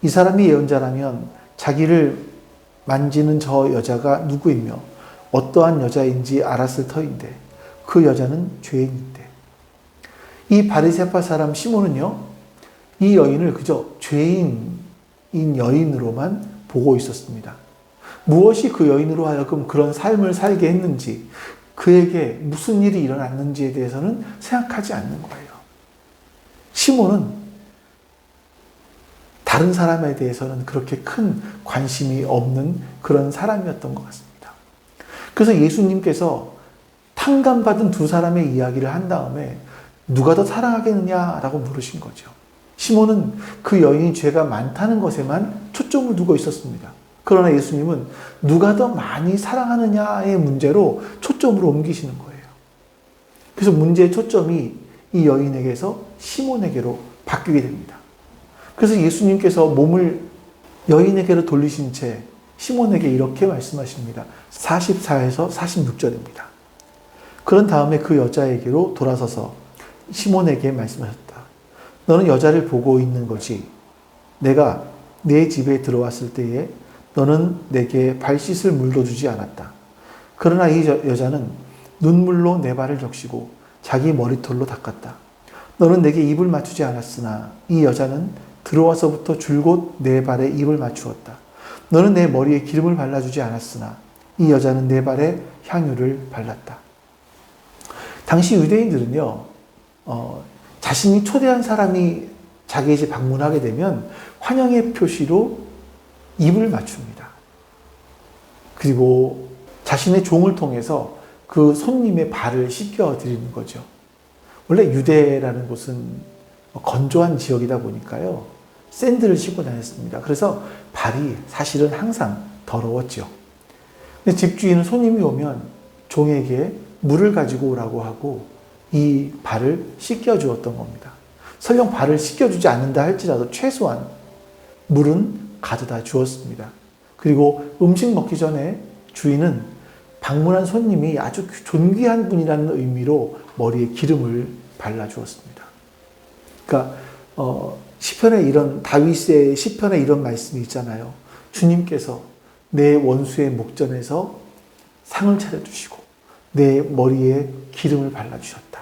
이 사람이 예언자라면 자기를 만지는 저 여자가 누구이며 어떠한 여자인지 알았을 터인데 그 여자는 죄인인데. 이 바리새파 사람 시몬은요, 이 여인을 그저 죄인인 여인으로만 보고 있었습니다. 무엇이 그 여인으로 하여금 그런 삶을 살게 했는지, 그에게 무슨 일이 일어났는지에 대해서는 생각하지 않는 거예요. 시몬은 다른 사람에 대해서는 그렇게 큰 관심이 없는 그런 사람이었던 것 같습니다. 그래서 예수님께서 탕감받은 두 사람의 이야기를 한 다음에 누가 더 사랑하겠느냐라고 물으신 거죠. 시몬은 그 여인이 죄가 많다는 것에만 초점을 두고 있었습니다. 그러나 예수님은 누가 더 많이 사랑하느냐의 문제로 초점을 옮기시는 거예요. 그래서 문제의 초점이 이 여인에게서 시몬에게로 바뀌게 됩니다. 그래서 예수님께서 몸을 여인에게로 돌리신 채 시몬에게 이렇게 말씀하십니다. 44에서 46절입니다. 그런 다음에 그 여자에게로 돌아서서 시몬에게 말씀하셨다. 너는 여자를 보고 있는 거지. 내가 내 집에 들어왔을 때에 너는 내게 발 씻을 물도 주지 않았다. 그러나 이 여자는 눈물로 내 발을 적시고 자기 머리털로 닦았다. 너는 내게 입을 맞추지 않았으나 이 여자는 들어와서부터 줄곧 내 발에 입을 맞추었다. 너는 내 머리에 기름을 발라주지 않았으나 이 여자는 내 발에 향유를 발랐다. 당시 유대인들은요, 자신이 초대한 사람이 자기의 집 방문하게 되면 환영의 표시로 입을 맞춥니다. 그리고 자신의 종을 통해서 그 손님의 발을 씻겨 드리는 거죠. 원래 유대라는 곳은 건조한 지역이다 보니까요, 샌들을 신고 다녔습니다. 그래서 발이 사실은 항상 더러웠죠. 근데 집주인은 손님이 오면 종에게 물을 가지고 오라고 하고 이 발을 씻겨 주었던 겁니다. 설령 발을 씻겨 주지 않는다 할지라도 최소한 물은 가져다 주었습니다. 그리고 음식 먹기 전에 주인은 방문한 손님이 아주 존귀한 분이라는 의미로 머리에 기름을 발라 주었습니다. 그러니까 시편에 이런 다윗의 시편에 이런 말씀이 있잖아요. 주님께서 내 원수의 목전에서 상을 차려주시고 내 머리에 기름을 발라주셨다.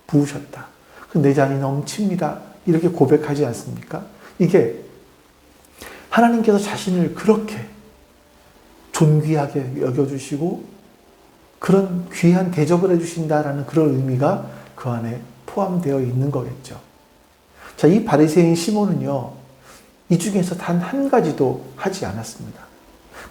부으셨다. 내 잔이 넘칩니다. 이렇게 고백하지 않습니까? 이게 하나님께서 자신을 그렇게 존귀하게 여겨주시고 그런 귀한 대접을 해주신다라는 그런 의미가 그 안에 포함되어 있는 거겠죠. 자, 이 바리새인 시몬은요, 이 중에서 단 한 가지도 하지 않았습니다.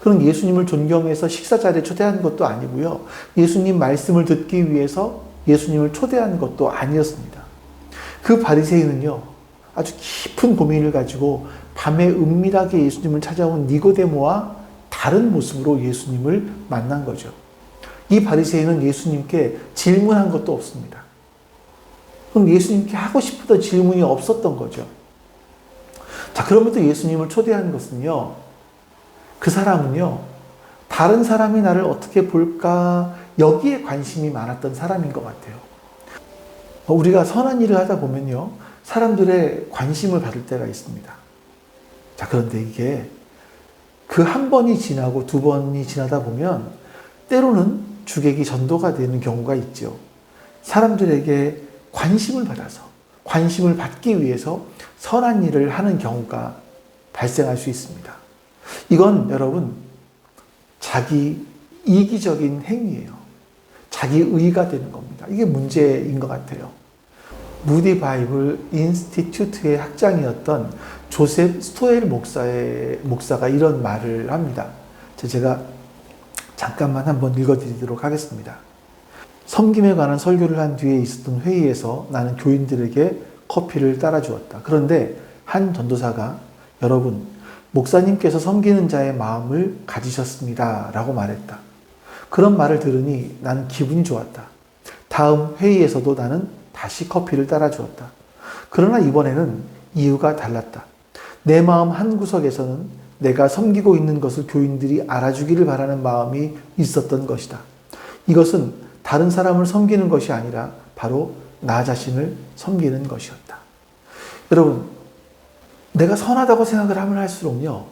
그런 예수님을 존경해서 식사 자리에 초대한 것도 아니고요, 예수님 말씀을 듣기 위해서 예수님을 초대한 것도 아니었습니다. 그 바리새인은요, 아주 깊은 고민을 가지고 밤에 은밀하게 예수님을 찾아온 니고데모와 다른 모습으로 예수님을 만난 거죠. 이 바리새인은 예수님께 질문한 것도 없습니다. 그럼 예수님께 하고 싶었던 질문이 없었던 거죠. 자, 그러면서 예수님을 초대한 것은요, 그 사람은요, 다른 사람이 나를 어떻게 볼까, 여기에 관심이 많았던 사람인 것 같아요. 우리가 선한 일을 하다 보면요, 사람들의 관심을 받을 때가 있습니다. 자, 그런데 이게 그 한 번이 지나고 두 번이 지나다 보면 때로는 주객이 전도가 되는 경우가 있죠. 사람들에게 관심을 받아서, 관심을 받기 위해서 선한 일을 하는 경우가 발생할 수 있습니다. 이건 여러분, 자기 이기적인 행위예요. 자기 의가 되는 겁니다. 이게 문제인 것 같아요. 무디 바이블 인스티튜트의 학장이었던 조셉 스토엘 목사가 이런 말을 합니다. 제가 잠깐만 한번 읽어드리도록 하겠습니다. 섬김에 관한 설교를 한 뒤에 있었던 회의에서 나는 교인들에게 커피를 따라주었다. 그런데 한 전도사가 여러분, 목사님께서 섬기는 자의 마음을 가지셨습니다. 라고 말했다. 그런 말을 들으니 나는 기분이 좋았다. 다음 회의에서도 나는 다시 커피를 따라주었다. 그러나 이번에는 이유가 달랐다. 내 마음 한구석에서는 내가 섬기고 있는 것을 교인들이 알아주기를 바라는 마음이 있었던 것이다. 이것은 다른 사람을 섬기는 것이 아니라 바로 나 자신을 섬기는 것이었다. 여러분, 내가 선하다고 생각을 하면 할수록요,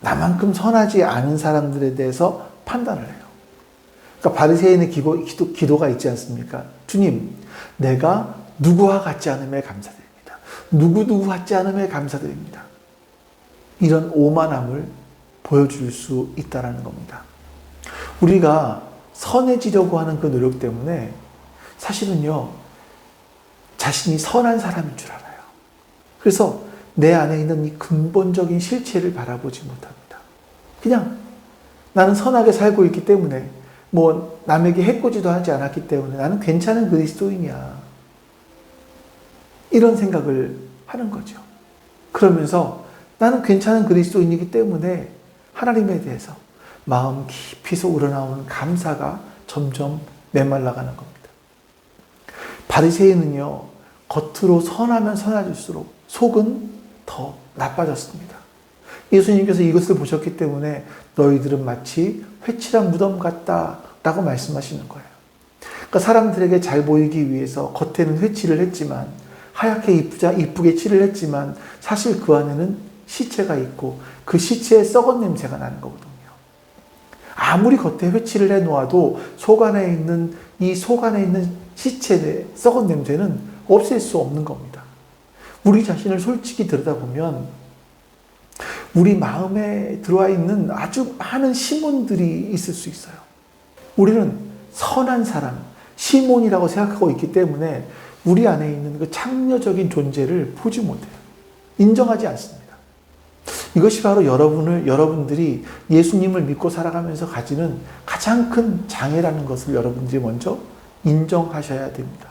나만큼 선하지 않은 사람들에 대해서 판단을 해요. 그러니까 바리새인의 기도가 있지 않습니까? 주님, 내가 누구와 같지 않음에 감사드립니다. 누구 같지 않음에 감사드립니다. 이런 오만함을 보여줄 수 있다는 겁니다. 우리가 선해지려고 하는 그 노력 때문에 사실은요, 자신이 선한 사람인 줄 알아요. 그래서 내 안에 있는 이 근본적인 실체를 바라보지 못합니다. 그냥 나는 선하게 살고 있기 때문에, 뭐 남에게 해코지도 하지 않았기 때문에 나는 괜찮은 그리스도인이야. 이런 생각을 하는 거죠. 그러면서 나는 괜찮은 그리스도인이기 때문에 하나님에 대해서 마음 깊이서 우러나오는 감사가 점점 메말라가는 겁니다. 바리새인은요, 겉으로 선하면 선해질수록 속은 더 나빠졌습니다. 예수님께서 이것을 보셨기 때문에 너희들은 마치 회칠한 무덤 같다라고 말씀하시는 거예요. 그러니까 사람들에게 잘 보이기 위해서 겉에는 회칠을 했지만, 하얗게 이쁘게 칠을 했지만 사실 그 안에는 시체가 있고 그 시체에 썩은 냄새가 나는 거거든요. 아무리 겉에 회칠을 해놓아도 속 안에 있는 시체의 썩은 냄새는 없앨 수 없는 겁니다. 우리 자신을 솔직히 들여다보면 우리 마음에 들어와 있는 아주 많은 시몬들이 있을 수 있어요. 우리는 선한 사람, 시몬이라고 생각하고 있기 때문에 우리 안에 있는 그 창녀적인 존재를 보지 못해요. 인정하지 않습니다. 이것이 바로 여러분들이 예수님을 믿고 살아가면서 가지는 가장 큰 장애라는 것을 여러분들이 먼저 인정하셔야 됩니다.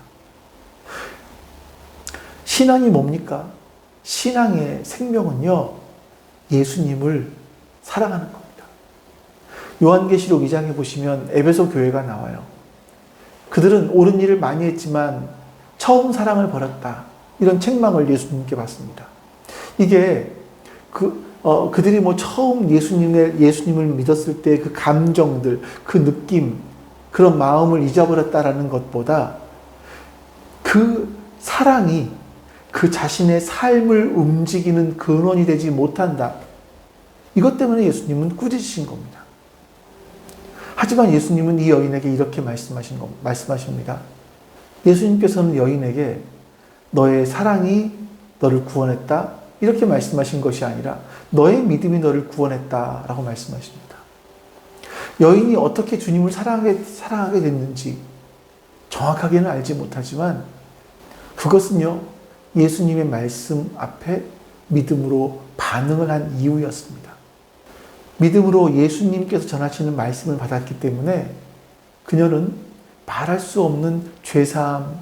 신앙이 뭡니까? 신앙의 생명은요, 예수님을 사랑하는 겁니다. 요한계시록 2장에 보시면 에베소 교회가 나와요. 그들은 옳은 일을 많이 했지만 처음 사랑을 버렸다. 이런 책망을 예수님께 받습니다. 이게 그들이 처음 예수님을 믿었을 때 그 감정들, 그 느낌, 그런 마음을 잊어버렸다라는 것보다 그 사랑이 그 자신의 삶을 움직이는 근원이 되지 못한다. 이것 때문에 예수님은 꾸짖으신 겁니다. 하지만 예수님은 이 여인에게 이렇게 말씀하십니다. 예수님께서는 여인에게 너의 사랑이 너를 구원했다. 이렇게 말씀하신 것이 아니라 너의 믿음이 너를 구원했다라고 말씀하십니다. 여인이 어떻게 주님을 사랑하게 됐는지 정확하게는 알지 못하지만 그것은요, 예수님의 말씀 앞에 믿음으로 반응을 한 이유였습니다. 믿음으로 예수님께서 전하시는 말씀을 받았기 때문에 그녀는 말할 수 없는 죄사함,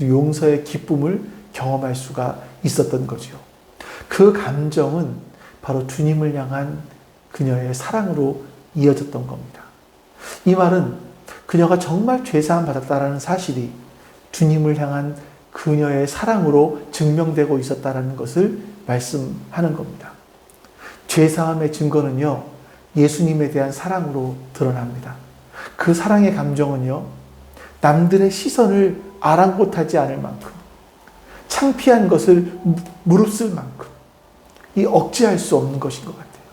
용서의 기쁨을 경험할 수가 있었던 거죠. 그 감정은 바로 주님을 향한 그녀의 사랑으로 이어졌던 겁니다. 이 말은 그녀가 정말 죄사함 받았다라는 사실이 주님을 향한 그녀의 사랑으로 증명되고 있었다라는 것을 말씀하는 겁니다. 죄사함의 증거는요, 예수님에 대한 사랑으로 드러납니다. 그 사랑의 감정은요, 남들의 시선을 아랑곳하지 않을 만큼, 창피한 것을 무릅쓸 만큼 이 억제할 수 없는 것인 것 같아요.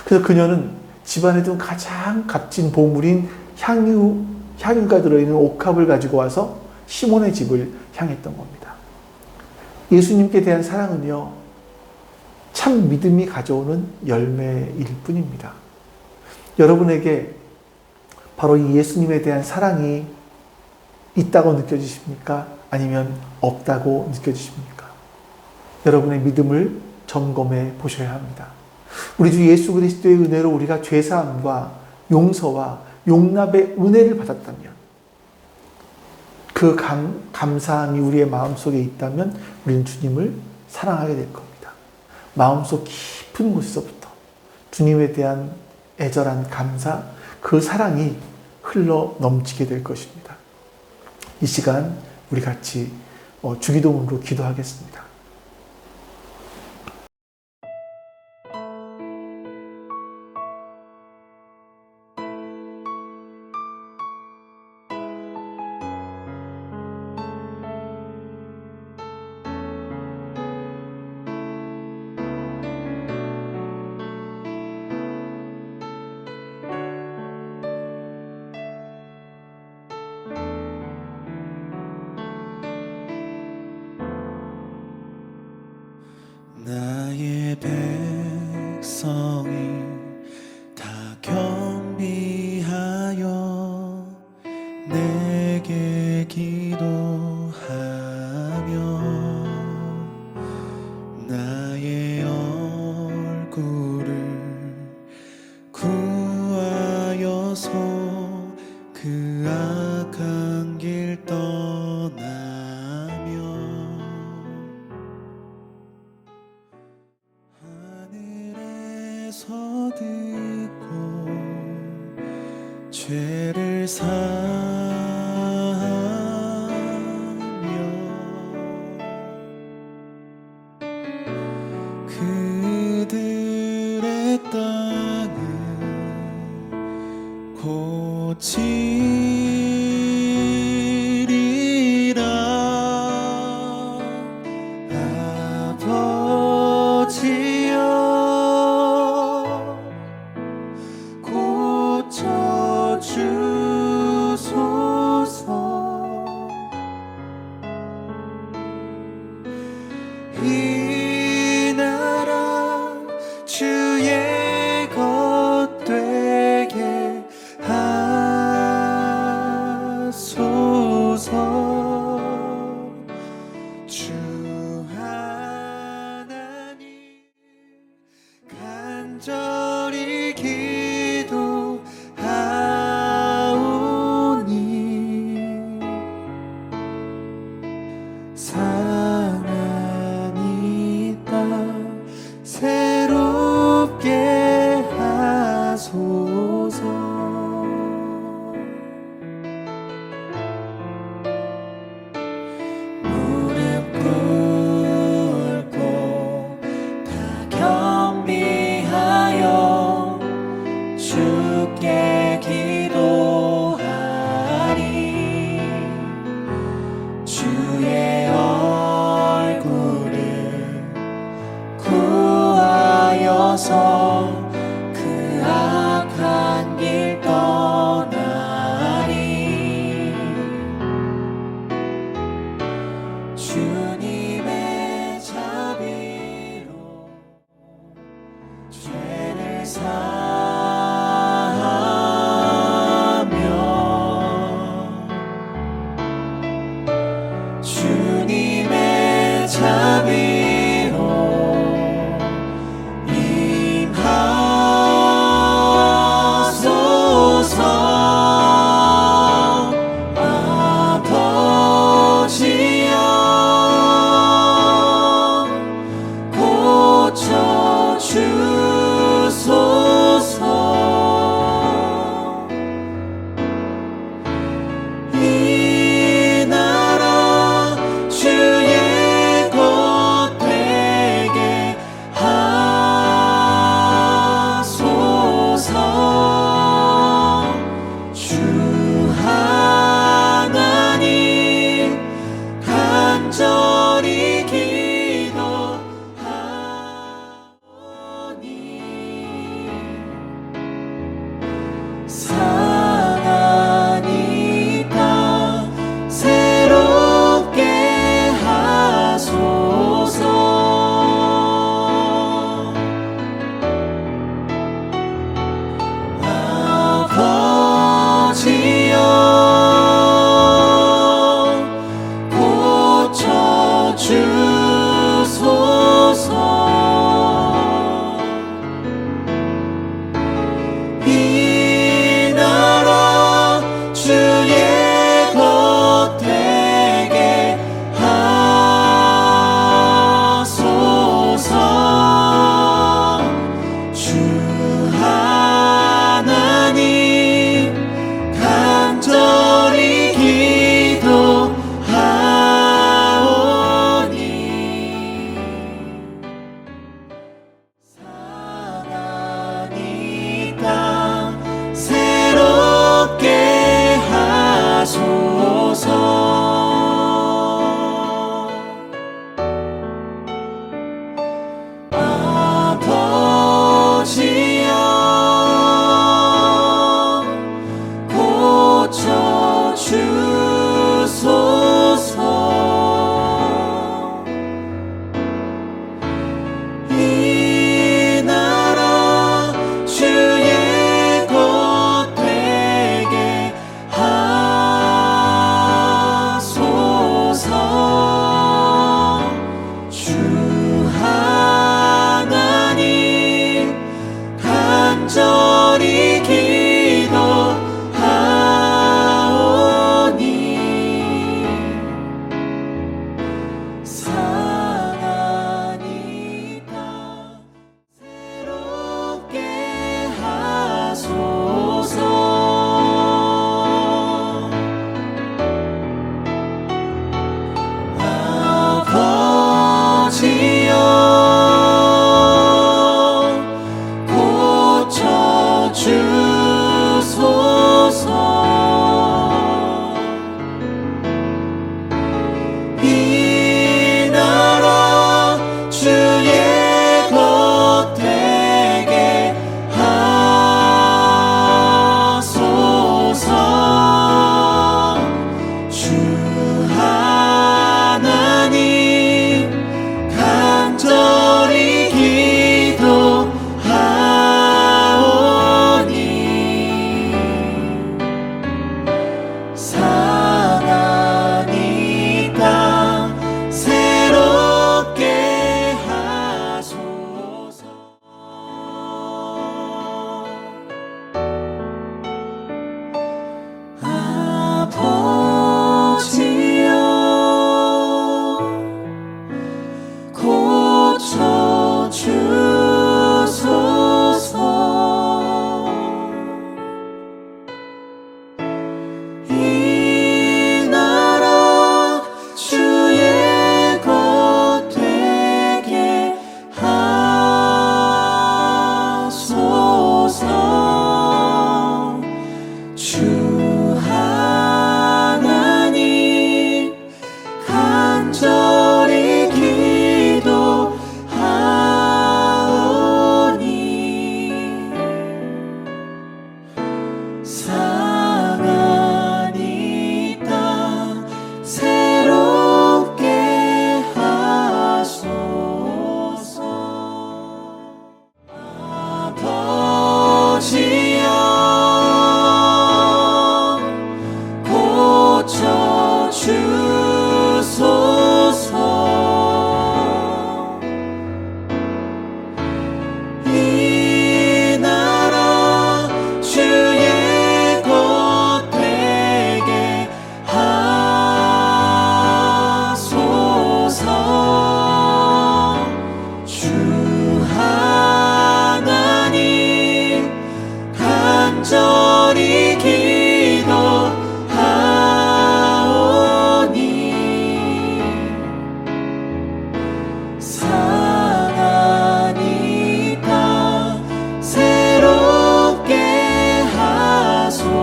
그래서 그녀는 집안에 둔 가장 값진 보물인 향유가 들어있는 옥합을 가지고 와서 시몬의 집을 향했던 겁니다. 예수님께 대한 사랑은요, 참 믿음이 가져오는 열매일 뿐입니다. 여러분에게 바로 이 예수님에 대한 사랑이 있다고 느껴지십니까? 아니면 없다고 느껴지십니까? 여러분의 믿음을 점검해 보셔야 합니다. 우리 주 예수 그리스도의 은혜로 우리가 죄사함과 용서와 용납의 은혜를 받았다면, 그 감사함이 우리의 마음속에 있다면 우리는 주님을 사랑하게 될 겁니다. 마음속 깊은 곳에서부터 주님에 대한 애절한 감사, 그 사랑이 흘러 넘치게 될 것입니다. 이 시간 우리 같이 주기도문으로 기도하겠습니다. 나의 백성이 다 경비하여 내게 기도하며 나의 얼굴을 구하여서 그 악한 길 떠나며 하늘에서 듣고 죄를 사하며 그들의 땅을 고치리라. 아버지여 고쳐주소서. 이 나라 주의 것 되게 하소서. 주 하나님 간절히 기도하오니 상한 이 땅 새롭게 하소서. 무릎 꿇고 다 경비하여 주께 기도하리. 주의 얼굴을 구하여서 그 악한 길 떠나리. 주님의 자비로 죄를 사하며 주님의 자비로 임하소서. 아버지여 고쳐주소서. 이 나라 주의 것 되게 하소서. 주 하나님 간절히 기도하오니 상한 이 땅 새롭게 하소서. 아버지여 고쳐주소서. 이 주 하나님 간절히 기도하오니 상하니까 새롭게 하소서.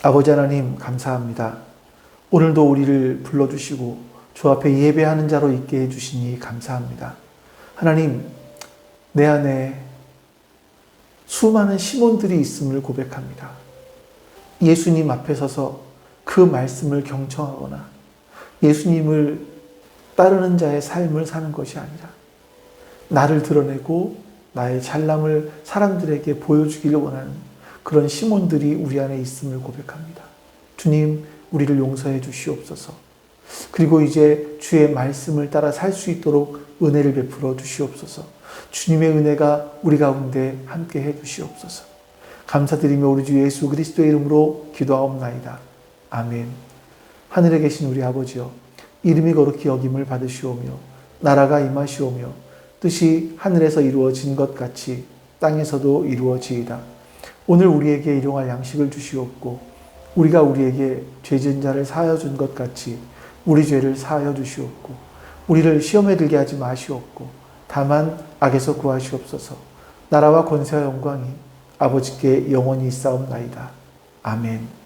아버지 하나님 감사합니다. 오늘도 우리를 불러주시고 주 앞에 예배하는 자로 있게 해주시니 감사합니다. 하나님, 내 안에 수많은 시몬들이 있음을 고백합니다. 예수님 앞에 서서 그 말씀을 경청하거나 예수님을 따르는 자의 삶을 사는 것이 아니라 나를 드러내고 나의 잘남을 사람들에게 보여주기를 원하는 그런 시몬들이 우리 안에 있음을 고백합니다. 주님, 우리를 용서해 주시옵소서. 그리고 이제 주의 말씀을 따라 살 수 있도록 은혜를 베풀어 주시옵소서. 주님의 은혜가 우리 가운데 함께 해 주시옵소서. 감사드리며 우리 주 예수 그리스도의 이름으로 기도하옵나이다. 아멘. 하늘에 계신 우리 아버지여, 이름이 거룩히 여김을 받으시오며 나라가 임하시오며 뜻이 하늘에서 이루어진 것 같이 땅에서도 이루어지이다. 오늘 우리에게 일용할 양식을 주시옵고 우리가 우리에게 죄진 자를 사하여 준 것 같이 우리 죄를 사하여 주시옵고 우리를 시험에 들게 하지 마시옵고 다만 악에서 구하시옵소서. 나라와 권세와 영광이 아버지께 영원히 있사옵나이다. 아멘.